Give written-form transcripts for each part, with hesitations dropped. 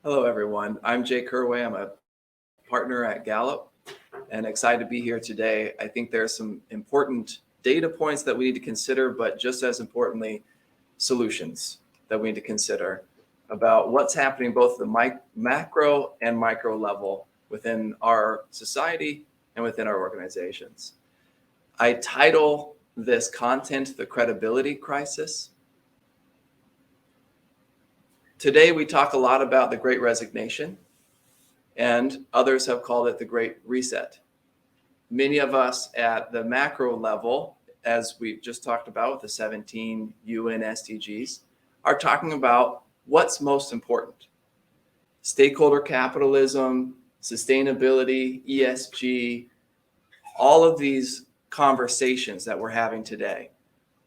Hello, everyone. I'm Jake Herway. I'm a partner at Gallup and excited to be here today. I think there are some important data points that we need to consider, but just as importantly, solutions that we need to consider about what's happening both at the macro and micro level within our society and within our organizations. I title this content the credibility crisis. Today, we talk a lot about the Great Resignation, and others have called it the Great Reset. Many of us at the macro level, as we just talked about with the 17 UN SDGs, are talking about what's most important. Stakeholder capitalism, sustainability, ESG, all of these conversations that we're having today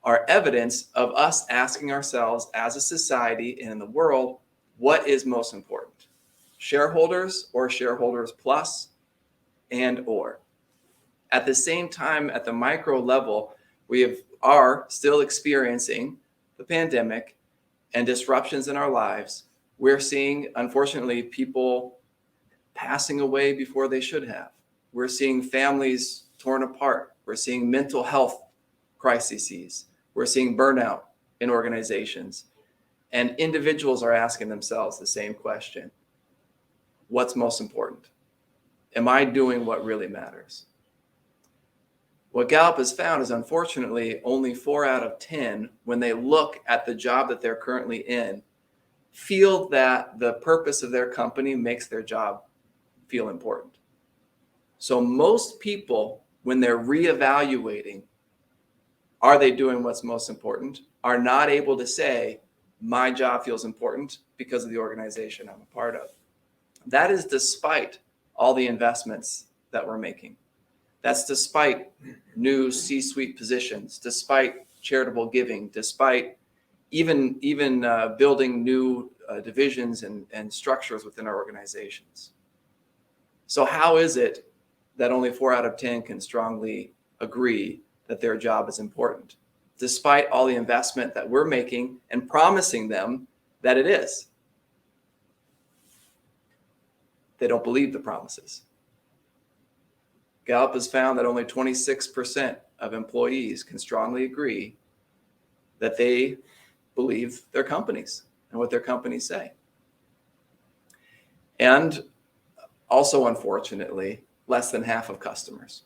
are evidence of us asking ourselves as a society and in the world, what is most important? Shareholders or shareholders plus and or. At the same time, at the micro level, we are still experiencing the pandemic and disruptions in our lives. We're seeing, unfortunately, people passing away before they should have. We're seeing families torn apart. We're seeing mental health crises. We're seeing burnout in organizations. And individuals are asking themselves the same question. What's most important? Am I doing what really matters? What Gallup has found is, unfortunately, only 4 out of 10, when they look at the job that they're currently in, feel that the purpose of their company makes their job feel important. So most people, when they're reevaluating, are they doing what's most important, are not able to say, my job feels important because of the organization I'm a part of. That is despite all the investments that we're making. That's despite new C-suite positions, despite charitable giving, despite even building new divisions and structures within our organizations. So how is it that only 4 out of 10 can strongly agree that their job is important, despite all the investment that we're making and promising them that it is? They don't believe the promises. Gallup has found that only 26% of employees can strongly agree that they believe their companies and what their companies say. And also, unfortunately, less than half of customers.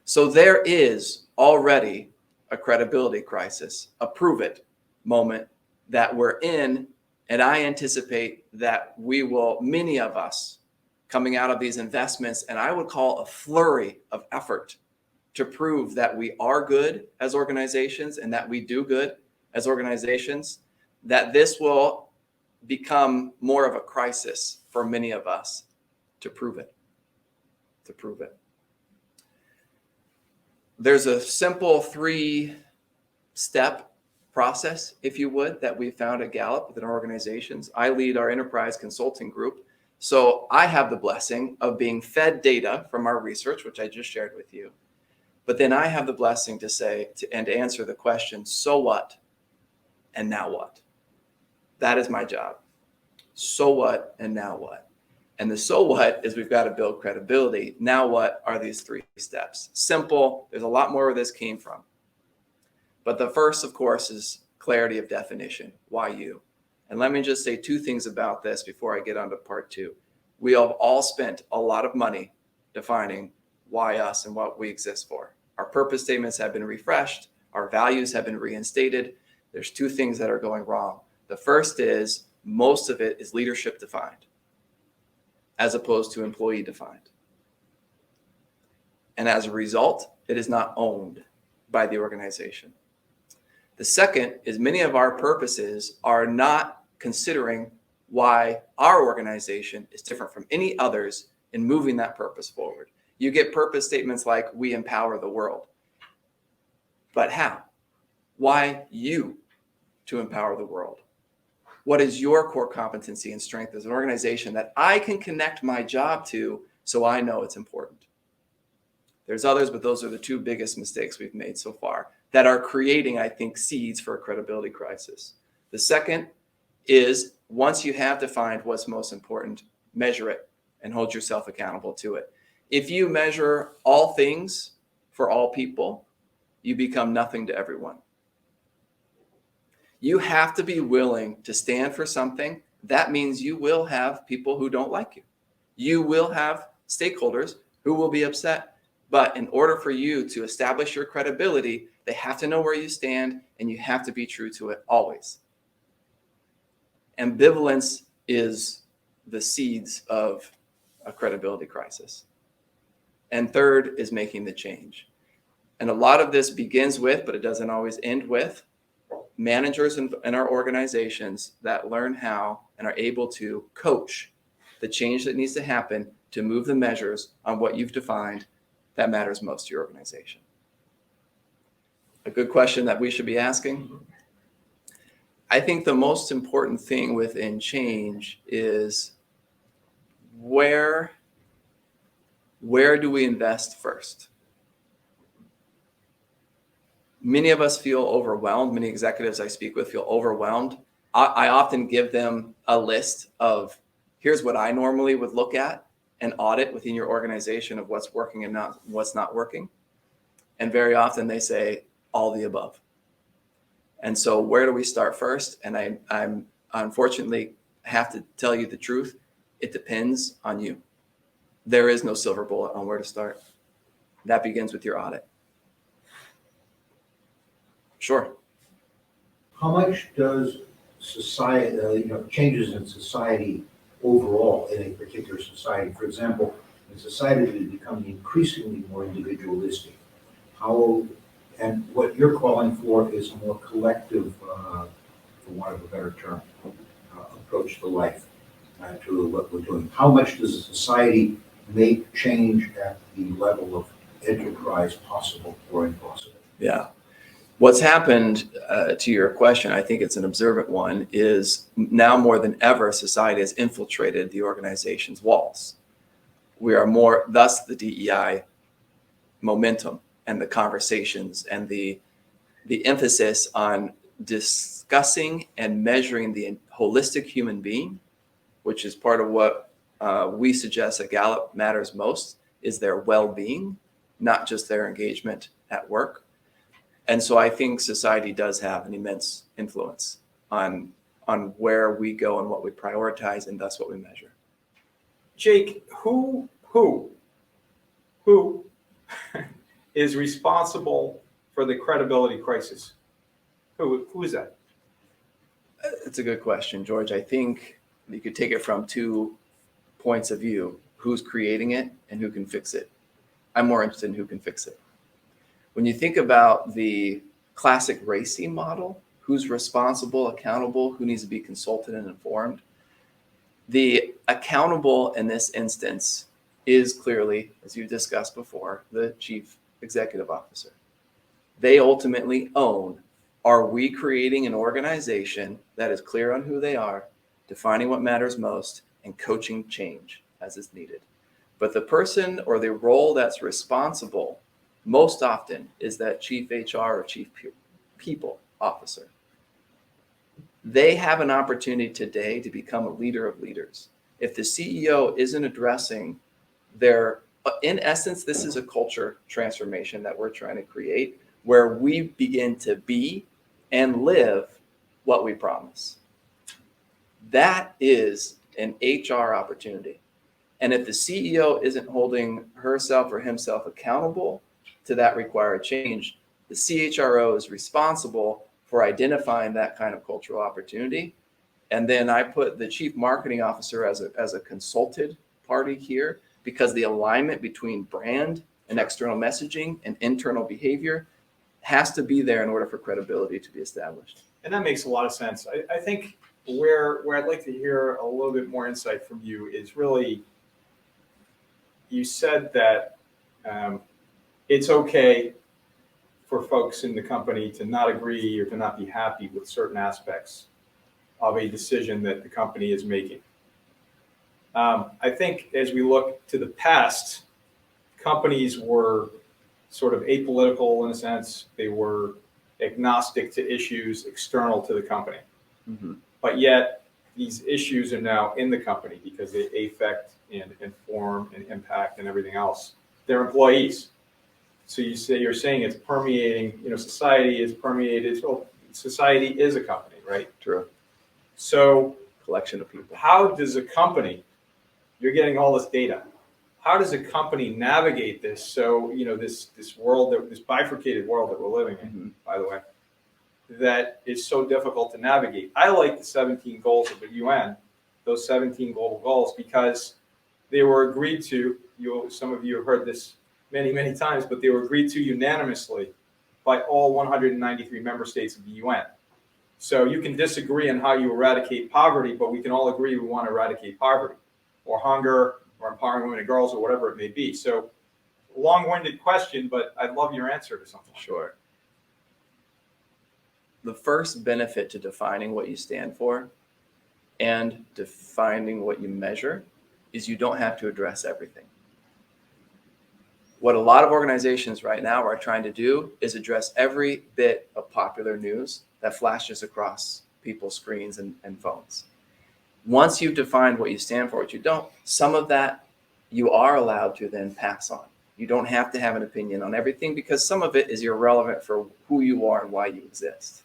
So there is already a credibility crisis, a prove it moment that we're in. And I anticipate that we will, many of us, coming out of these investments, and I would call a flurry of effort to prove that we are good as organizations and that we do good as organizations, that this will become more of a crisis for many of us to prove it. There's a simple 3-step process, if you would, that we found at Gallup within our organizations. I lead our enterprise consulting group. So I have the blessing of being fed data from our research, which I just shared with you. But then I have the blessing to say and to answer the question, so what and now what? That is my job. So what and now what? And the so what is we've got to build credibility. Now what are these 3 steps? Simple. There's a lot more where this came from. But the first, of course, is clarity of definition. Why you? And let me just say 2 things about this before I get on to part 2. We have all spent a lot of money defining why us and what we exist for. Our purpose statements have been refreshed. Our values have been reinstated. There's 2 things that are going wrong. The first is most of it is leadership defined as opposed to employee defined. And as a result, it is not owned by the organization. The second is many of our purposes are not considering why our organization is different from any others in moving that purpose forward. You get purpose statements like, we empower the world. But how? Why you to empower the world? What is your core competency and strength as an organization that I can connect my job to so I know it's important? There's others, but those are the 2 biggest mistakes we've made so far that are creating, I think, seeds for a credibility crisis. The second is once you have defined what's most important, measure it and hold yourself accountable to it. If you measure all things for all people, you become nothing to everyone. You have to be willing to stand for something. That means you will have people who don't like you. You will have stakeholders who will be upset. But in order for you to establish your credibility, they have to know where you stand, and you have to be true to it always. Ambivalence is the seeds of a credibility crisis. And third is making the change. And a lot of this begins with, but it doesn't always end with, managers in our organizations that learn how and are able to coach the change that needs to happen to move the measures on what you've defined that matters most to your organization. A good question that we should be asking. I think the most important thing within change is where do we invest first? Many of us feel overwhelmed. Many executives I speak with feel overwhelmed. I often give them a list of, here's what I normally would look at and audit within your organization of what's working and what's not working. And very often they say all the above. And so where do we start first? And I'm unfortunately have to tell you the truth. It depends on you. There is no silver bullet on where to start. That begins with your audit. Sure. How much does society, changes in society overall in a particular society, for example, in society that is becoming increasingly more individualistic, and what you're calling for is a more collective, for want of a better term, approach to life, to what we're doing. How much does a society make change at the level of enterprise possible or impossible? Yeah. What's happened, to your question, I think it's an observant one, is now more than ever, society has infiltrated the organization's walls. We are more, thus the DEI momentum and the conversations and the emphasis on discussing and measuring the holistic human being, which is part of what we suggest at Gallup matters most, is their well-being, not just their engagement at work. And so I think society does have an immense influence on where we go and what we prioritize, and thus what we measure. Jake, who is responsible for the credibility crisis? Who is that? It's a good question, George. I think you could take it from 2 points of view: who's creating it and who can fix it. I'm more interested in who can fix it. When you think about the classic RACI model, who's responsible, accountable, who needs to be consulted and informed, the accountable in this instance is clearly, as you discussed before, the chief executive officer. They ultimately own, are we creating an organization that is clear on who they are, defining what matters most, and coaching change as is needed? But the person or the role that's responsible most often is that chief HR or chief people officer. They have an opportunity today to become a leader of leaders. If the CEO isn't addressing in essence, this is a culture transformation that we're trying to create, where we begin to be and live what we promise. That is an HR opportunity. And if the CEO isn't holding herself or himself accountable to that required change, the CHRO is responsible for identifying that kind of cultural opportunity. And then I put the chief marketing officer as a consulted party here, because the alignment between brand and external messaging and internal behavior has to be there in order for credibility to be established. And that makes a lot of sense. I think where I'd like to hear a little bit more insight from you is really, you said that it's okay for folks in the company to not agree or to not be happy with certain aspects of a decision that the company is making. I think as we look to the past, companies were sort of apolitical in a sense. They were agnostic to issues external to the company. Mm-hmm. But yet these issues are now in the company because they affect and inform and impact and everything else their employees. So you're saying it's permeating, society is permeated. Well, society is a company, right? True. So Collection of people. how does a company, you're getting all this data, how does a company navigate this? So, this world, this bifurcated world that we're living in, Mhm. by the way, that is so difficult to navigate. I like the 17 goals of the UN, those 17 global goals, because they were agreed to, some of you have heard this many, many times, but they were agreed to unanimously by all 193 member states of the UN. So you can disagree on how you eradicate poverty, but we can all agree we want to eradicate poverty or hunger or empowering women and girls or whatever it may be. So long-winded question, but I'd love your answer to something. Sure. The first benefit to defining what you stand for and defining what you measure is you don't have to address everything. What a lot of organizations right now are trying to do is address every bit of popular news that flashes across people's screens and phones. Once you've defined what you stand for, what you don't, some of that you are allowed to then pass on. You don't have to have an opinion on everything because some of it is irrelevant for who you are and why you exist.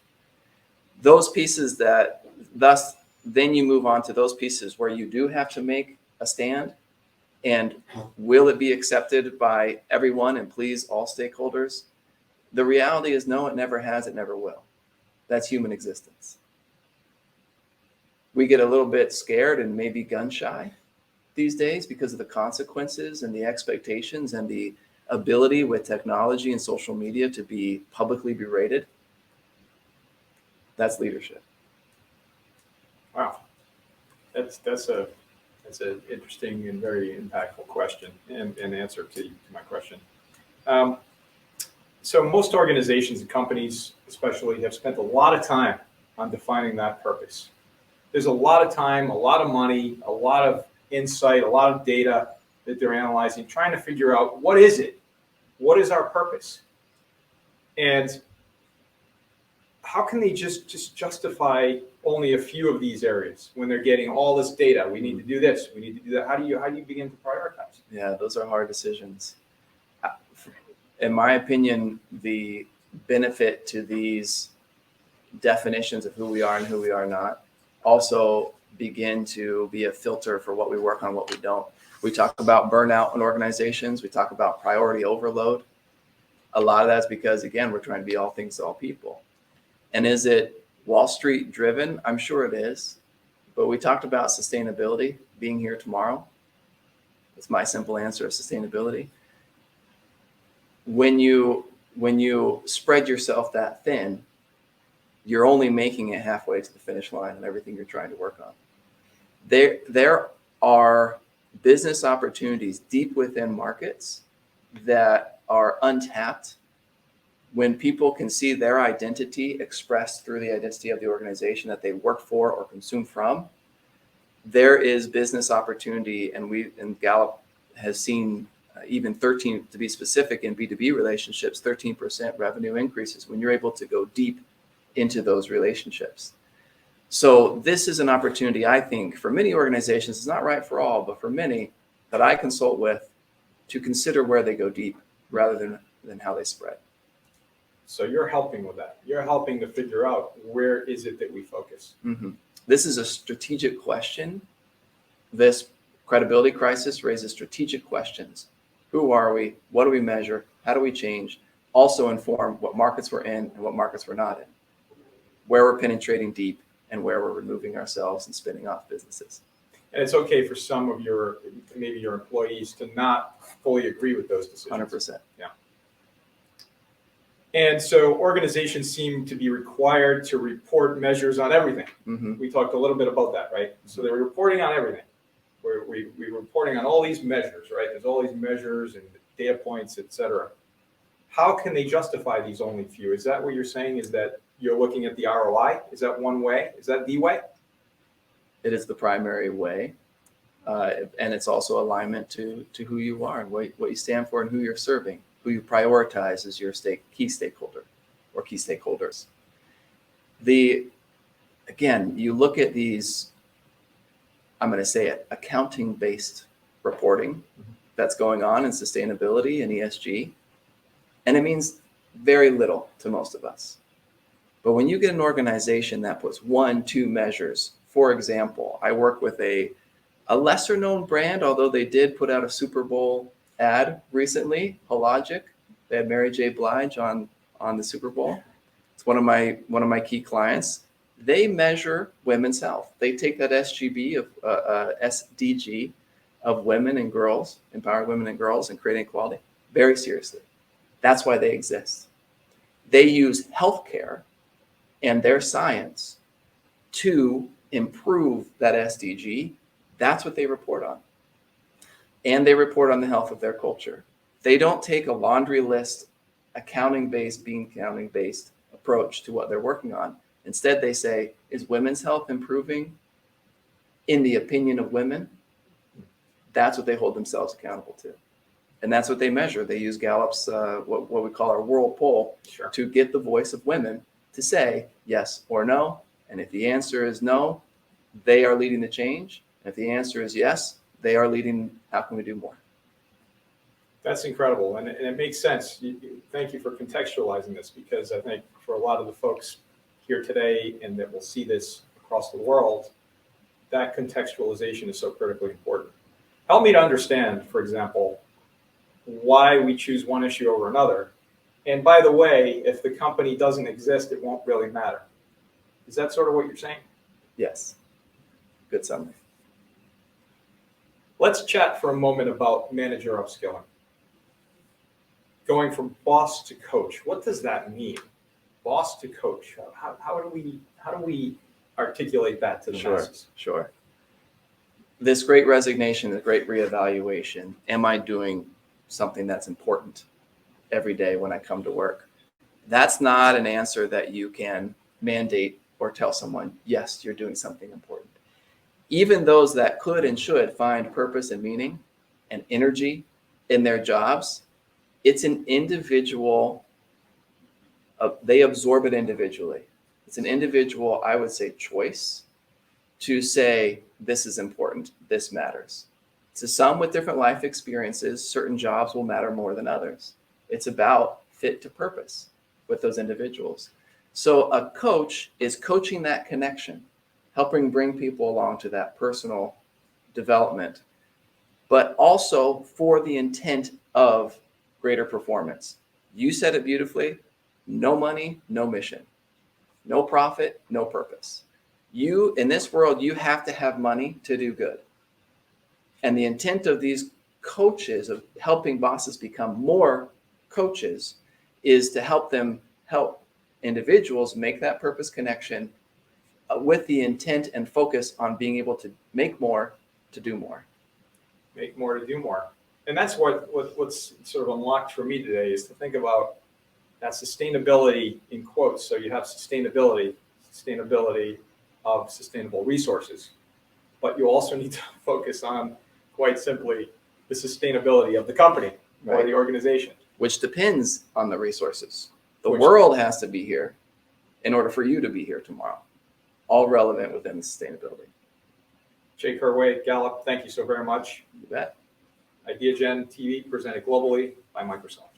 Those pieces then you move on to those pieces where you do have to make a stand. And will it be accepted by everyone and please all stakeholders? The reality is no, it never has, it never will. That's human existence. We get a little bit scared and maybe gun shy these days because of the consequences and the expectations and the ability with technology and social media to be publicly berated. That's leadership. Wow. That's an interesting and very impactful question and answer to my question. So most organizations and companies especially have spent a lot of time on defining that purpose. There's a lot of time, a lot of money, a lot of insight, a lot of data that they're analyzing, trying to figure out what is it? What is our purpose? And how can they just justify only a few of these areas when they're getting all this data? We need to do this, we need to do that. How do you begin to prioritize? Yeah, those are hard decisions. In my opinion, the benefit to these definitions of who we are and who we are not also begin to be a filter for what we work on, what we don't. We talk about burnout in organizations. We talk about priority overload. A lot of that's because, again, we're trying to be all things to all people. And is it Wall Street driven? I'm sure it is. But we talked about sustainability being here tomorrow. That's my simple answer of sustainability. When you spread yourself that thin, you're only making it halfway to the finish line and everything you're trying to work on. There are business opportunities deep within markets that are untapped when people can see their identity expressed through the identity of the organization that they work for or consume from. There is business opportunity, and Gallup has seen even 13, to be specific, in B2B relationships, 13% revenue increases when you're able to go deep into those relationships. So this is an opportunity, I think, for many organizations. It's not right for all, but for many that I consult with, to consider where they go deep rather than how they spread. So you're helping with that. You're helping to figure out where is it that we focus. Mm-hmm. This is a strategic question. This credibility crisis raises strategic questions. Who are we? What do we measure? How do we change? Also inform what markets we're in and what markets we're not in. Where we're penetrating deep and where we're removing ourselves and spinning off businesses. And it's okay for some of maybe your employees to not fully agree with those decisions. 100%. Yeah. And so organizations seem to be required to report measures on everything. Mm-hmm. We talked a little bit about that, right? So they're reporting on everything. We're reporting on all these measures, right? There's all these measures and data points, et cetera. How can they justify these only few? Is that what you're saying? Is that you're looking at the ROI? Is that one way? Is that the way? It is the primary way. And it's also alignment to who you are and what you stand for and who you're serving, who you prioritize as your key stakeholder or key stakeholders. Again, you look at these I'm going to say it, accounting-based reporting that's going on in sustainability and ESG. And it means very little to most of us. But when you get an organization that puts 1, 2 measures, for example, I work with a lesser known brand, although they did put out a Super Bowl ad recently, Hologic. They had Mary J. Blige on the Super Bowl. It's one of my key clients. They measure women's health. They take that SDG of women and girls, empowering women and girls and creating equality, very seriously. That's why they exist. They use healthcare and their science to improve that SDG. That's what they report on. And they report on the health of their culture. They don't take a laundry list, bean counting based approach to what they're working on. Instead, they say, is women's health improving in the opinion of women? That's what they hold themselves accountable to. And that's what they measure. They use Gallup's, what we call our world poll, Sure. to get the voice of women to say yes or no. And if the answer is no, they are leading the change. And if the answer is yes, they are leading, how can we do more? That's incredible. And it makes sense. Thank you for contextualizing this, because I think for a lot of the folks here today and that will see this across the world, that contextualization is so critically important. Help me to understand, for example, why we choose one issue over another. And by the way, if the company doesn't exist, it won't really matter. Is that sort of what you're saying? Yes. Good summary. Let's chat for a moment about manager upskilling. Going from boss to coach, what does that mean? Boss to coach. How do we articulate that to the masses? Sure. This great resignation, the great reevaluation, am I doing something that's important every day when I come to work? That's not an answer that you can mandate or tell someone, yes, you're doing something important. Even those that could and should find purpose and meaning and energy in their jobs, it's an individual, they absorb it individually. It's an individual, I would say, choice to say, this is important, this matters. To some with different life experiences, certain jobs will matter more than others. It's about fit to purpose with those individuals. So a coach is coaching that connection, helping bring people along to that personal development, but also for the intent of greater performance. You said it beautifully, no money, no mission, no profit, no purpose. You, in this world, you have to have money to do good. And the intent of these coaches, of helping bosses become more coaches, is to help individuals make that purpose connection with the intent and focus on being able to make more, to do more. Make more to do more. And that's what's sort of unlocked for me today, is to think about that sustainability in quotes. So you have sustainability of sustainable resources, but you also need to focus on, quite simply, the sustainability of the company or the organization. Which depends on the resources. The world has to be here in order for you to be here tomorrow. All relevant within sustainability. Jake Herway, Gallup, thank you so very much. You bet. Ideagen TV, presented globally by Microsoft.